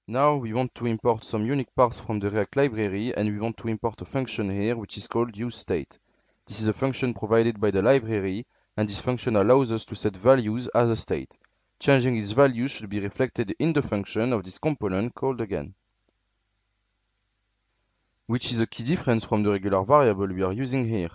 Now we want to import some unique parts from the React library, and we want to import a function here which is called useState. This is a function provided by the library, and this function allows us to set values as a state. Changing its values should be reflected in the function of this component called again, which is a key difference from the regular variable we are using here.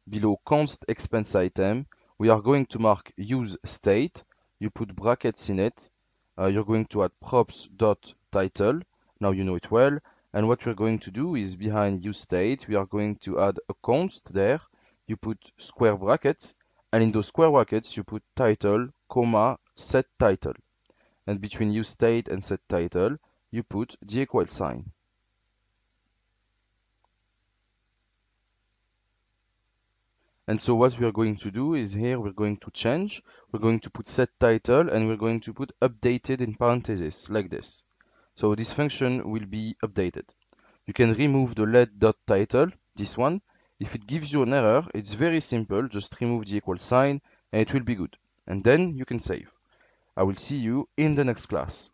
Below const expense item, we are going to mark useState. You put brackets in it. You're going to add props.title. Now you know it well. And what we're going to do is behind useState, we are going to add a const there. You put square brackets, and in those square brackets, you put title, comma, set title. And between useState and set title, you put the equal sign. And so what we are going to do is here we're going to change. We're going to put set title, and we're going to put updated in parentheses like this. So this function will be updated. You can remove the let.title, this one. If it gives you an error, it's very simple. Just remove the equal sign and it will be good. And then you can save. I will see you in the next class.